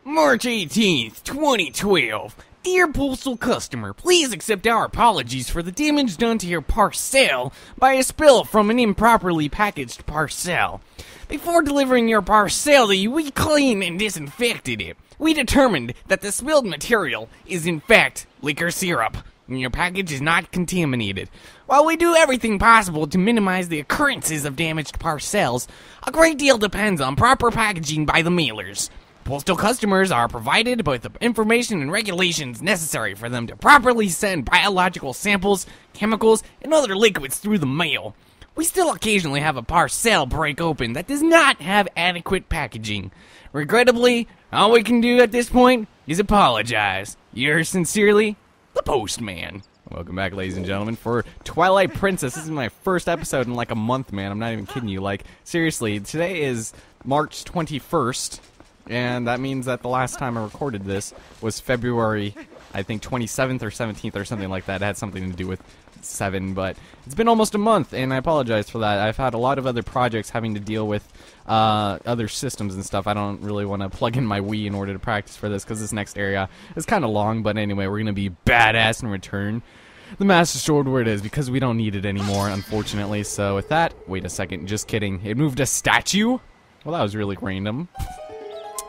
March 18th, 2012. Dear postal customer, please accept our apologies for the damage done to your parcel by a spill from an improperly packaged parcel. Before delivering your parcel to you, we cleaned and disinfected it. We determined that the spilled material is in fact liquor syrup, and your package is not contaminated. While we do everything possible to minimize the occurrences of damaged parcels, a great deal depends on proper packaging by the mailers. Postal customers are provided with the information and regulations necessary for them to properly send biological samples, chemicals, and other liquids through the mail. We still occasionally have a parcel break open that does not have adequate packaging. Regrettably, all we can do at this point is apologize. Yours sincerely, the Postman. Welcome back, ladies and gentlemen, for Twilight Princess. This is my first episode in like a month, man. I'm not even kidding you. Like, seriously, today is March 21st. And that means that the last time I recorded this was February, I think, 27th or 17th or something like that. It had something to do with 7, but it's been almost a month, and I apologize for that. I've had a lot of other projects having to deal with other systems and stuff. I don't really want to plug in my Wii in order to practice for this, because this next area is kind of long, but anyway, we're going to be badass and return the Master Sword where it is, because we don't need it anymore, unfortunately. So with that, wait a second, just kidding. It moved a statue? Well, that was really random.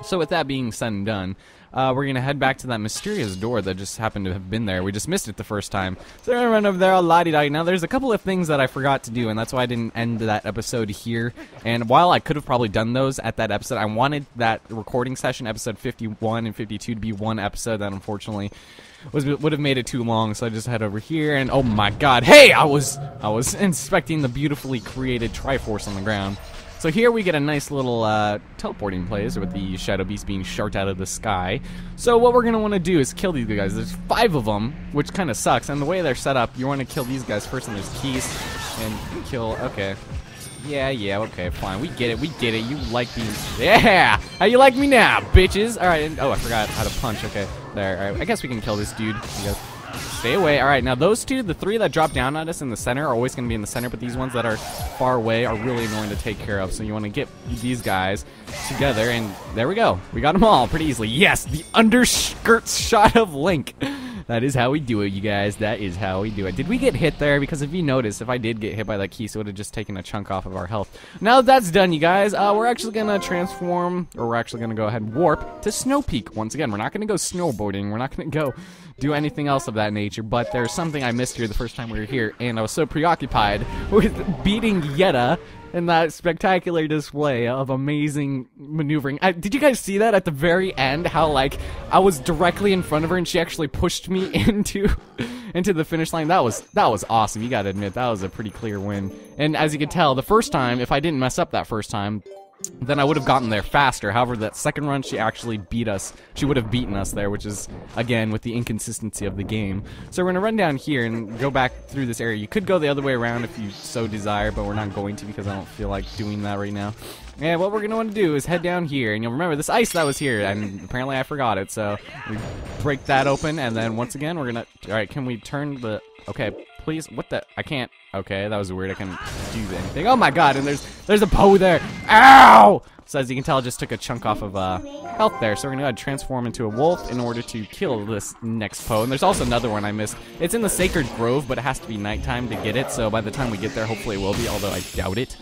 So with that being said and done, we're going to head back to that mysterious door that just happened to have been there. We just missed it the first time. So we're going to run over there, la-di-da. Now, there's a couple of things that I forgot to do, and that's why I didn't end that episode here. And while I could have probably done those at that episode, I wanted that recording session, episode 51 and 52, to be one episode that unfortunately would have made it too long. So I just head over here, and oh my god, hey! I was inspecting the beautifully created Triforce on the ground. So here we get a nice little teleporting place with the Shadow Beast being shot out of the sky. So what we're going to want to do is kill these guys. There's 5 of them, which kind of sucks. And the way they're set up, you want to kill these guys first, and there's keys. And kill, okay. Yeah, okay, fine. We get it. You like these. Yeah! How you like me now, bitches? Alright, oh, I forgot how to punch. Okay, there. Alright, I guess we can kill this dude. You guys stay away. Alright, now those two, the 3 that drop down at us in the center are always going to be in the center, but these ones that are far away are really annoying to take care of. So you want to get these guys together, and there we go. We got them all pretty easily. Yes, the underskirts shot of Link. That is how we do it, you guys. That is how we do it. Did we get hit there? Because if you notice, if I did get hit by that key, so it would have just taken a chunk off of our health. Now that that's done, you guys, we're actually going to transform, or we're actually going to go ahead and warp to Snow Peak once again. We're not going to go snowboarding. We're not going to go do anything else of that nature, but there's something I missed here the first time we were here, and I was so preoccupied with beating Yetta in that spectacular display of amazing maneuvering. Did you guys see that at the very end? How, like, I was directly in front of her and she actually pushed me into the finish line. That was awesome. You gotta admit, that was a pretty clear win. And as you can tell, the first time, if I didn't mess up that first time, then I would have gotten there faster. However, that second run, she actually beat us. She would have beaten us there, which is, again, with the inconsistency of the game. So we're going to run down here and go back through this area. You could go the other way around if you so desire, but we're not going to because I don't feel like doing that right now. And what we're going to want to do is head down here, and you'll remember this ice that was here, and apparently I forgot it, so we break that open, and then once again, we're going to... Alright, can we turn the... Okay, please? What the... I can't... Okay, that was weird. I couldn't do anything. Oh my god, and there's a Poe there. Ow! So as you can tell, I just took a chunk off of health there. So we're going to go ahead and transform into a wolf in order to kill this next Poe. And there's also another one I missed. It's in the Sacred Grove, but it has to be nighttime to get it. So by the time we get there, hopefully it will be, although I doubt it.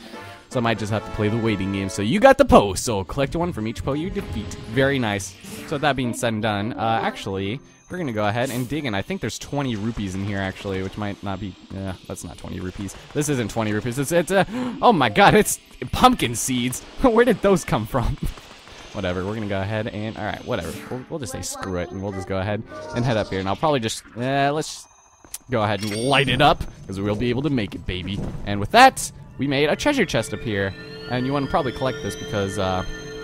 So I might just have to play the waiting game. So you got the Poe, so collect one from each Poe you defeat. Very nice. So with that being said and done, actually... We're going to go ahead and dig in. I think there's 20 rupees in here, actually, which might not be... that's not 20 rupees. This isn't 20 rupees. It's oh my god, it's pumpkin seeds. Where did those come from? Whatever, we're going to go ahead and... Alright, whatever. We'll just say screw it, and we'll just go ahead and head up here. And I'll probably just... let's go ahead and light it up, because we'll be able to make it, baby. And with that, we made a treasure chest up here. And you want to probably collect this because...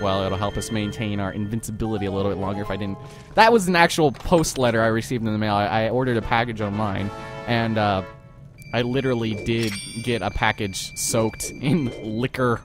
well, it'll help us maintain our invincibility a little bit longer if I didn't... That was an actual post letter I received in the mail. I ordered a package online, and I literally did get a package soaked in liquor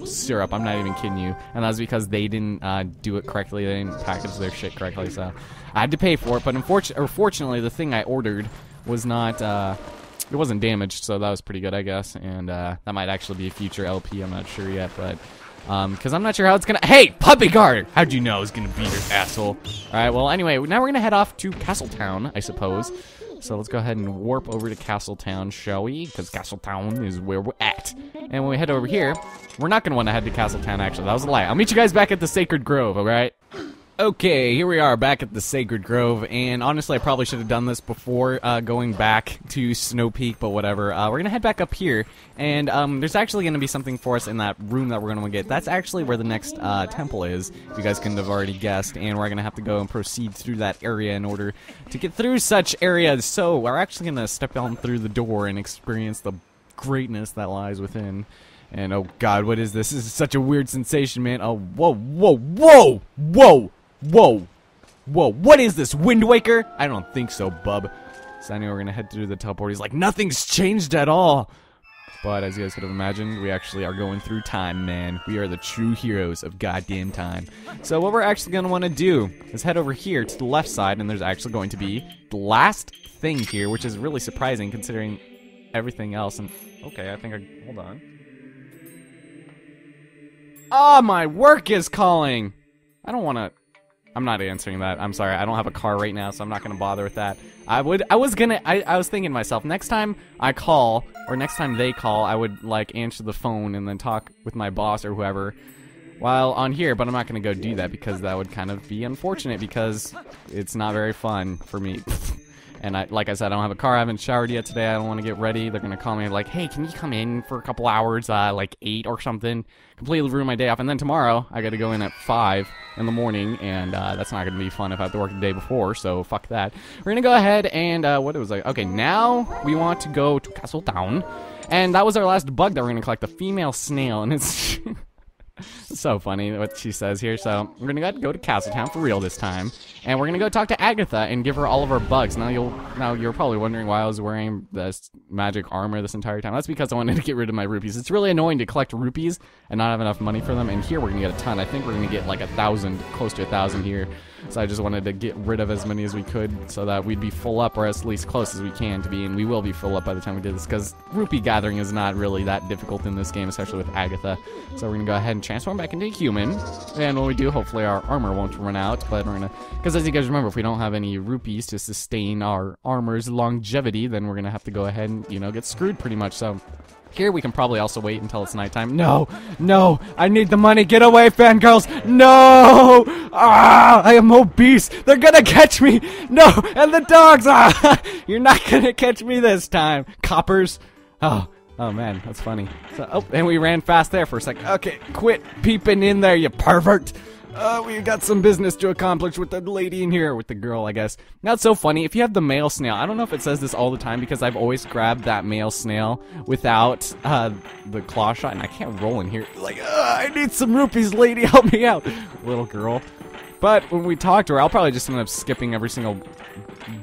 syrup. I'm not even kidding you. And that was because they didn't do it correctly. They didn't package their shit correctly, so I had to pay for it. But fortunately, the thing I ordered was not... it wasn't damaged, so that was pretty good, I guess. And that might actually be a future LP. I'm not sure yet, but... Because I'm not sure how it's gonna. Hey, puppy guard! How'd you know I was gonna be your asshole? Alright, well, anyway, now we're gonna head off to Castletown, I suppose. So let's go ahead and warp over to Castletown, shall we? Because Castletown is where we're at. And when we head over here, we're not gonna want to head to Castletown, actually. That was a lie. I'll meet you guys back at the Sacred Grove, alright? Okay, here we are back at the Sacred Grove, and honestly I probably should have done this before going back to Snow Peak, but whatever. We're gonna head back up here, and there's actually gonna be something for us in that room that we're gonna get. That's actually where the next temple is, if you guys couldn't have already guessed, and we're gonna have to go and proceed through that area in order to get through such areas. So we're actually gonna step on through the door and experience the greatness that lies within. And oh god, what is this? This is such a weird sensation, man. Oh, whoa, whoa, whoa, whoa! Whoa! Whoa, what is this, Wind Waker? I don't think so, bub. So anyway, we're gonna head through the teleport. He's like, nothing's changed at all! But as you guys could have imagined, we actually are going through time, man. We are the true heroes of goddamn time. So what we're actually gonna wanna do is head over here to the left side, and there's actually going to be the last thing here, which is really surprising considering everything else. And okay, I think hold on. Oh, my work is calling! I don't wanna... I'm not answering that. I'm sorry. I don't have a car right now, so I'm not gonna bother with that. I was thinking to myself, next time I call, or next time they call, I would, like, answer the phone and then talk with my boss or whoever while on here, but I'm not gonna go do that because that would kind of be unfortunate because it's not very fun for me. And like I said, I don't have a car. I haven't showered yet today. I don't want to get ready. They're gonna call me like, "Hey, can you come in for a couple hours, like 8 or something?" Completely ruin my day off. And then tomorrow, I got to go in at 5 in the morning, and that's not gonna be fun if I have to work the day before. So fuck that. We're gonna go ahead and what it was like. Okay, now we want to go to Castletown, and that was our last bug that we're gonna collect, the female snail, and it's. It's so funny what she says here. So we're gonna go to Castletown for real this time, and we're gonna go talk to Agatha and give her all of our bugs. Now you're probably wondering why I was wearing this magic armor this entire time. That's because I wanted to get rid of my rupees. It's really annoying to collect rupees and not have enough money for them. And here we're gonna get a ton. I think we're gonna get like 1,000, close to 1,000 here. So I just wanted to get rid of as many as we could so that we'd be full up, or at least close as we can to be, and we will be full up by the time we do this, because rupee gathering is not really that difficult in this game, especially with Agatha. So we're going to go ahead and transform back into a human, and when we do, hopefully our armor won't run out, but we're going to, because as you guys remember, if we don't have any rupees to sustain our armor's longevity, then we're going to have to go ahead and, you know, get screwed pretty much, so... Here we can probably also wait until it's nighttime. No! No! I need the money! Get away, fangirls! No! Ah! I am obese! They're gonna catch me! No! And the dogs! Ah! You're not gonna catch me this time! Coppers! Oh. Oh man, that's funny. So, oh, and we ran fast there for a second. Okay, quit peeping in there, you pervert! We got some business to accomplish with the lady in here, with the girl, I guess. Now, it's so funny, if you have the male snail, I don't know if it says this all the time, because I've always grabbed that male snail without, the claw shot, and I can't roll in here. Like, I need some rupees, lady, help me out! Little girl. But when we talk to her, I'll probably just end up skipping every single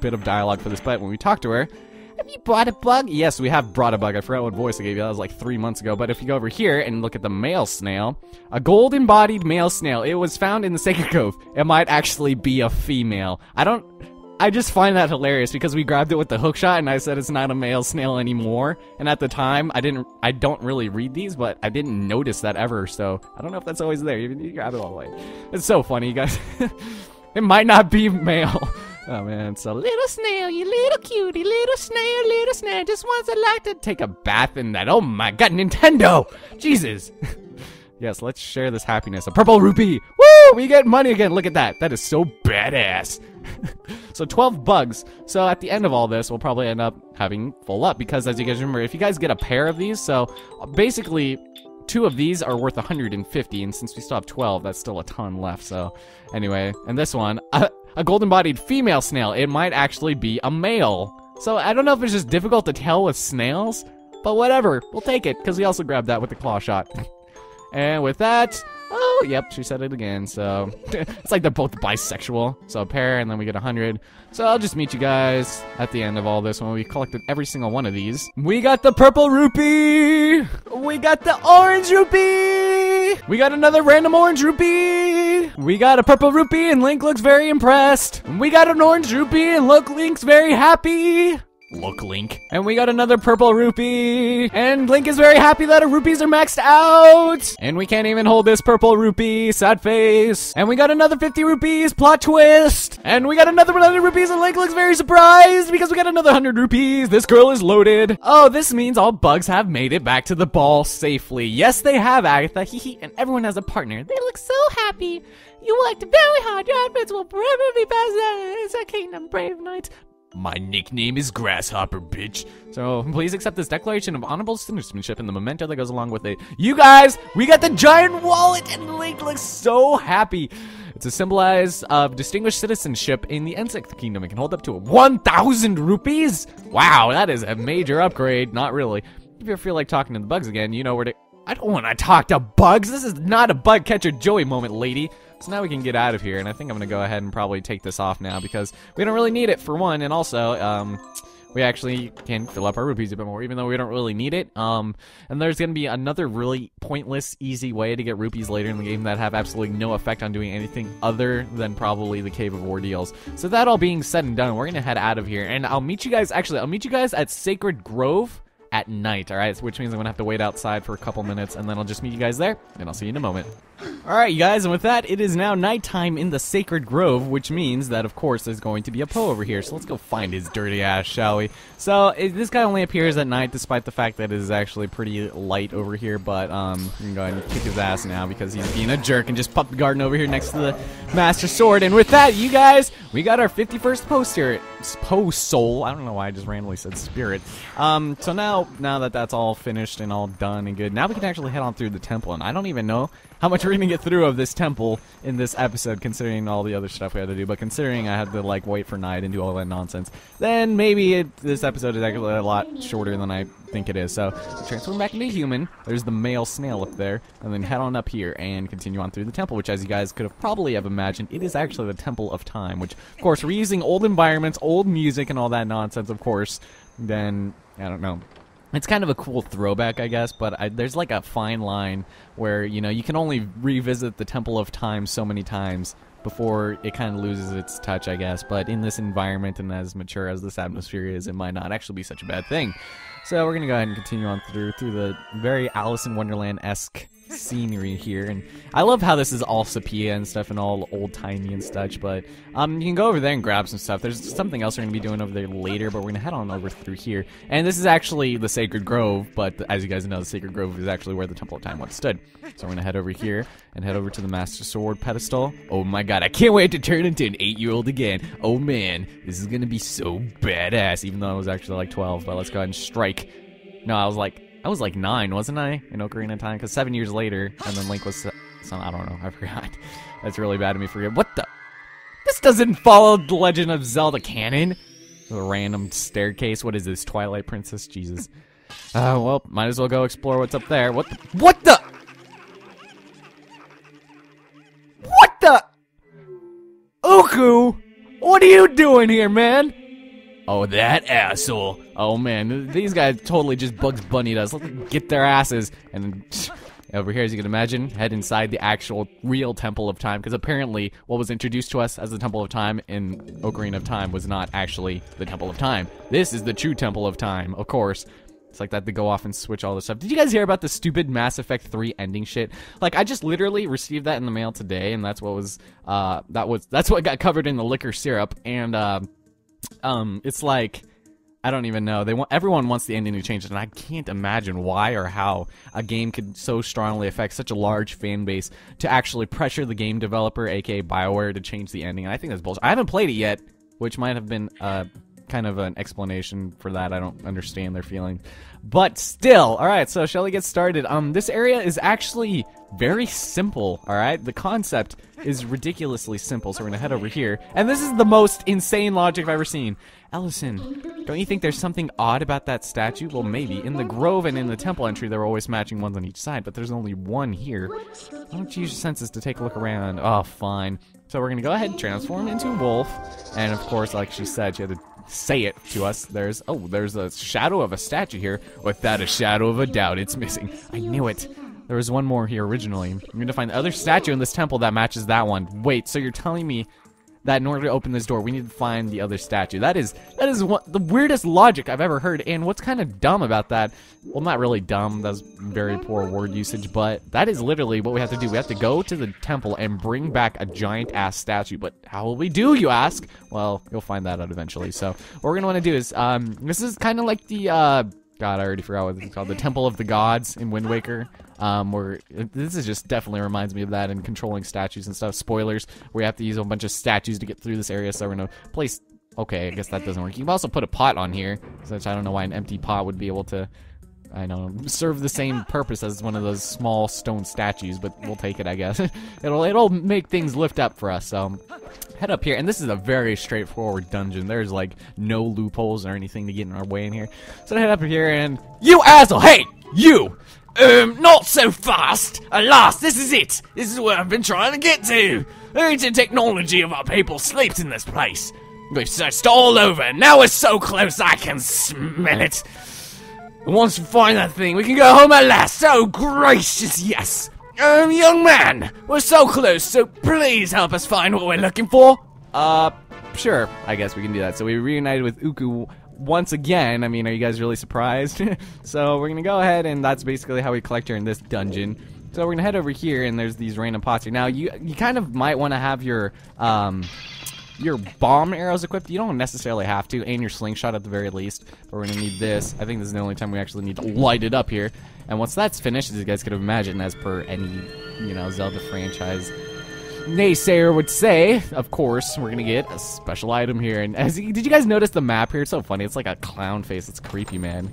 bit of dialogue for this, but when we talk to her, have you brought a bug? Yes, we have brought a bug. I forgot what voice I gave you. That was like 3 months ago. But if you go over here and look at the male snail, a golden-bodied male snail. It was found in the Sacred Grove. It might actually be a female. I just find that hilarious because we grabbed it with the hookshot and I said it's not a male snail anymore. And at the time, I don't really read these, but I didn't notice that ever. So I don't know if that's always there. You grab it all the way. It's so funny, you guys. It might not be male. Oh man, it's a little snail, you little cutie, little snail, just wants to like to take a bath in that. Oh my god, Nintendo! Jesus! Yes, let's share this happiness. A purple rupee! Woo! We get money again, look at that. That is so badass. So 12 bugs. So at the end of all this, we'll probably end up having full up, because as you guys remember, if you guys get a pair of these, so basically 2 of these are worth 150, and since we still have 12, that's still a ton left, so anyway. And this one, a golden-bodied female snail. It might actually be a male. So I don't know if it's just difficult to tell with snails, but whatever. We'll take it, because we also grabbed that with the claw shot. And with that, oh, yep, she said it again, so it's like they're both bisexual. So a pair, and then we get 100. So I'll just meet you guys at the end of all this when we collected every single one of these. We got the purple rupee! We got the orange rupee! We got another random orange rupee! We got a purple rupee and Link looks very impressed. We got an orange rupee and Link's very happy. Look, Link. And we got another purple rupee. And Link is very happy that our rupees are maxed out. And we can't even hold this purple rupee. Sad face. And we got another 50 rupees. Plot twist. And we got another 100 rupees. And Link looks very surprised because we got another 100 rupees. This girl is loaded. Oh, this means all bugs have made it back to the ball safely. Yes, they have, Agatha. Hee. And everyone has a partner. They look so happy. You worked very hard. Your outfits will forever be best. It's a kingdom, brave knights. My nickname is Grasshopper, bitch. So please accept this declaration of honorable citizenship and the memento that goes along with it. You guys, we got the giant wallet, and Link looks so happy. It's a symbolize of distinguished citizenship in the Insect Kingdom. It can hold up to 1,000 rupees. Wow, that is a major upgrade. Not really. If you feel like talking to the bugs again, you know where to. I don't want to talk to bugs. This is not a bug catcher Joey moment, lady. So now we can get out of here, and I think I'm going to go ahead and probably take this off now because we don't really need it for one, and also, we actually can fill up our rupees a bit more, even though we don't really need it. And there's going to be another really pointless, easy way to get rupees later in the game that have absolutely no effect on doing anything other than probably the Cave of Ordeals. So that all being said and done, we're going to head out of here, and I'll meet you guys at Sacred Grove at night, alright? Which means I'm gonna have to wait outside for a couple minutes, and then I'll just meet you guys there, and I'll see you in a moment. Alright, you guys, and with that, it is now nighttime in the Sacred Grove, which means that, of course, there's going to be a Poe over here, so let's go find his dirty ass, shall we? So, this guy only appears at night, despite the fact that it is actually pretty light over here, but, we can go ahead and kick his ass now, because he's being a jerk, and just pop the garden over here next to the Master Sword, and with that, you guys, we got our 51st Poe soul. I don't know why I just randomly said spirit. So now that that's all finished and all done and good, now we can actually head on through the temple, and I don't even know how much we're gonna get through of this temple in this episode, considering all the other stuff we had to do. But considering I had to like wait for night and do all that nonsense, then maybe this episode is actually a lot shorter than I think it is. So transform back into a human. There's the male snail up there, and then head on up here and continue on through the temple, which, as you guys could have probably have imagined, it is actually the Temple of Time. Which, of course, we're using old environments, old music, and all that nonsense. Of course, then I don't know. It's kind of a cool throwback, I guess, but there's like a fine line where, you know, you can only revisit the Temple of Time so many times before it kind of loses its touch, I guess. But in this environment and as mature as this atmosphere is, it might not actually be such a bad thing. So we're going to go ahead and continue on through the very Alice in Wonderland-esque scenery here, and I love how this is all sepia and stuff and all old-timey and such, but you can go over there and grab some stuff. There's something else we're going to be doing over there later, but we're going to head on over through here, and this is actually the Sacred Grove, but as you guys know, the Sacred Grove is actually where the Temple of Time once stood. So we're going to head over here and head over to the Master Sword pedestal. Oh my god, I can't wait to turn into an 8-year-old again. Oh man, this is going to be so badass, even though I was actually like 12, but let's go ahead and strike. No, I was like 9, wasn't I, in Ocarina of Time? Because 7 years later, and then Link was some, I don't know, I forgot. That's really bad of me to forget. What the? This doesn't follow the Legend of Zelda canon. A random staircase. What is this, Twilight Princess? Jesus. Well, might as well go explore what's up there. What the? What the? What the? Uku! What are you doing here, man? Oh, that asshole. Oh, man. These guys totally just Bugs Bunnied us. Let's get their asses. And over here, as you can imagine, head inside the actual real Temple of Time. Because apparently, what was introduced to us as the Temple of Time in Ocarina of Time was not actually the Temple of Time. This is the true Temple of Time, of course. It's like that to go off and switch all this stuff. Did you guys hear about the stupid Mass Effect 3 ending shit? Like, I just literally received that in the mail today, and that's what was, that's what got covered in the liquor syrup. And, it's like, I don't even know. Everyone wants the ending to change, and I can't imagine why or how a game could so strongly affect such a large fan base to actually pressure the game developer, aka BioWare, to change the ending. And I think that's bullshit. I haven't played it yet, which might have been kind of an explanation for that. I don't understand their feelings, but still. All right, so shall we get started? This area is actually very simple. All right, the concept is ridiculously simple. So we're gonna head over here, and this is the most insane logic I've ever seen. Ellison, don't you think there's something odd about that statue? Well, maybe. In the grove and in the temple entry, there were always matching ones on each side, but there's only one here. Why don't you use your senses to take a look around? Oh, fine. So we're gonna go ahead and transform into a wolf, and of course, like she said, she had to say it to us. There's a shadow of a statue here. Without a shadow of a doubt, it's missing. I knew it. There was one more here originally. I'm going to find the other statue in this temple that matches that one. Wait, so you're telling me that in order to open this door, we need to find the other statue. That is the weirdest logic I've ever heard. And what's kind of dumb about that, well, not really dumb, that's very poor word usage, but that is literally what we have to do. We have to go to the temple and bring back a giant-ass statue. But how will we do, you ask? Well, you'll find that out eventually. So what we're going to want to do is, this is kind of like the, God, I already forgot what it's called, the Temple of the Gods in Wind Waker. Where this is just definitely reminds me of that, and controlling statues and stuff. Spoilers, we have to use a bunch of statues to get through this area, so we're gonna place, okay, I guess that doesn't work. You can also put a pot on here, which I don't know why an empty pot would be able to, I don't know, serve the same purpose as one of those small stone statues, but we'll take it, I guess. it'll make things lift up for us, so head up here, and this is a very straightforward dungeon. There's like no loopholes or anything to get in our way in here. So head up here, and you asshole, hey, you! Not so fast! Alas, this is it! This is where I've been trying to get to! The ancient technology of our people sleeps in this place. We've searched all over, and now we're so close I can smell it. And once we find that thing, we can go home at last! Oh, gracious, yes! Young man, we're so close, so please help us find what we're looking for. Sure, I guess we can do that. So we reunited with Uku once again. I mean, are you guys really surprised? So we're gonna go ahead, and that's basically how we collect her in this dungeon. So we're gonna head over here, and there's these random pots here. Now you kind of might want to have your bomb arrows equipped. You don't necessarily have to, and your slingshot at the very least. But we're gonna need this. I think this is the only time we actually need to light it up here. And once that's finished, as you guys could imagine, as per any, you know, Zelda franchise naysayer would say, of course, we're gonna get a special item here. And did you guys notice the map here? It's so funny. It's like a clown face. It's creepy, man.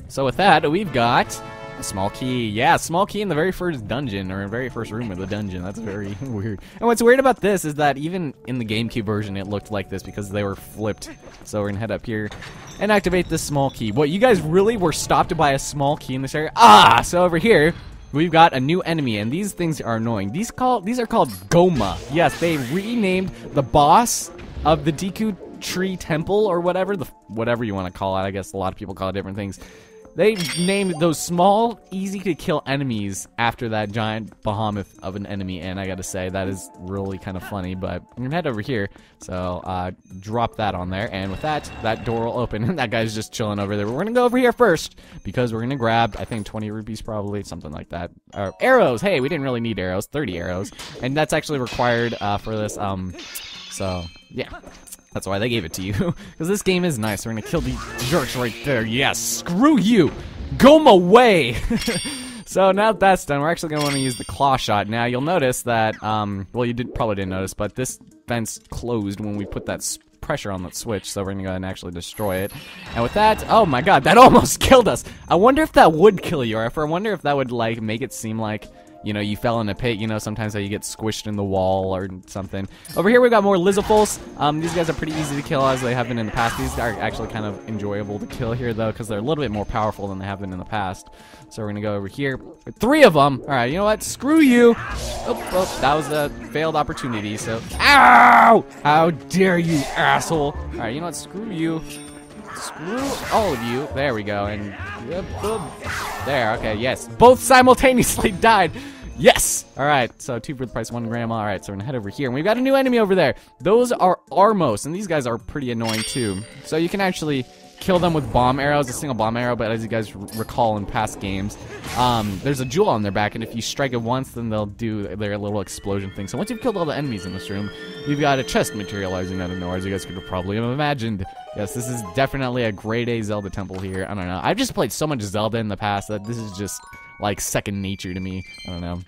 So with that, we've got a small key. Yeah, small key in the very first dungeon, or in the very first room of the dungeon. That's very weird. And what's weird about this is that even in the GameCube version, it looked like this because they were flipped. So we're gonna head up here and activate this small key. What, you guys really were stopped by a small key in this area? Ah, so over here, we've got a new enemy, and these things are annoying. These are called Goma. Yes, they renamed the boss of the Deku Tree Temple, or whatever you want to call it. I guess a lot of people call it different things. They named those small, easy-to-kill enemies after that giant behemoth of an enemy, and I gotta say, that is really kind of funny, but I'm gonna head over here, so drop that on there, and with that, that door will open, and that guy's just chilling over there. But we're gonna go over here first, because we're gonna grab, I think, 20 rupees probably, something like that. Arrows! Hey, we didn't really need arrows, 30 arrows, and that's actually required for this, so, yeah. That's why they gave it to you. Because this game is nice. We're going to kill these jerks right there. Yes, screw you. Go away. So now that that's done, we're actually going to want to use the claw shot. Now, you'll notice that, well, you probably didn't notice, but this vent's closed when we put that pressure on that switch. So we're going to go ahead and actually destroy it. And with that, oh my god, that almost killed us. I wonder if that would kill you, or I wonder if that would, like, make it seem like, you know, you fell in a pit. You know, sometimes how you get squished in the wall or something. Over here, we've got more Lizzifuls. These guys are pretty easy to kill, as they have been in the past. These are actually kind of enjoyable to kill here, though, because they're a little bit more powerful than they have been in the past. So we're going to go over here. 3 of them. All right, you know what? Screw you. Oh, that was a failed opportunity, so... Ow! How dare you, asshole. All right, you know what? Screw you. Screw all of you. There we go. And there. Okay. Yes. Both simultaneously died. Yes. All right. So 2 for the price of 1 grandma. All right. So we're gonna head over here, and we've got a new enemy over there. Those are Armos, and these guys are pretty annoying too. So you can actually kill them with bomb arrows, a single bomb arrow. But as you guys recall in past games, there's a jewel on their back, and if you strike it once, then they'll do their little explosion thing. So once you've killed all the enemies in this room, you've got a chest materializing out of nowhere, as you guys could have probably imagined. Yes, this is definitely a grade A Zelda temple here. I don't know. I've just played so much Zelda in the past that this is just like second nature to me. I don't know.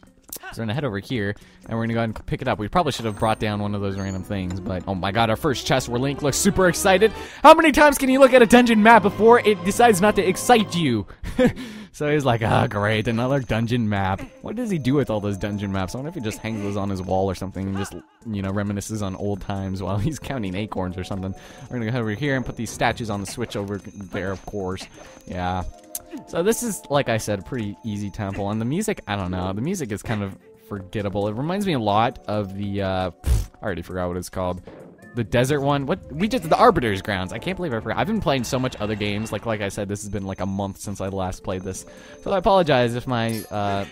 So we're gonna head over here, and we're gonna go ahead and pick it up. We probably should have brought down one of those random things, but oh my god, our first chest where Link looks super excited. How many times can you look at a dungeon map before it decides not to excite you? So he's like, ah, great, another dungeon map. What does he do with all those dungeon maps? I wonder if he just hangs those on his wall or something and just, you know, reminisces on old times while he's counting acorns or something. We're gonna go over here and put these statues on the switch over there, of course. Yeah. So this is, like I said, a pretty easy temple. And the music, I don't know, the music is kind of forgettable. It reminds me a lot of the, I already forgot what it's called. The desert one. The Arbiter's Grounds. I can't believe I forgot. I've been playing so much other games. Like I said, this has been like a month since I last played this. So I apologize if my,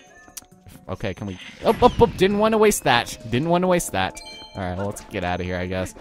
okay, can we, didn't want to waste that. Didn't want to waste that. Alright, well, let's get out of here, I guess.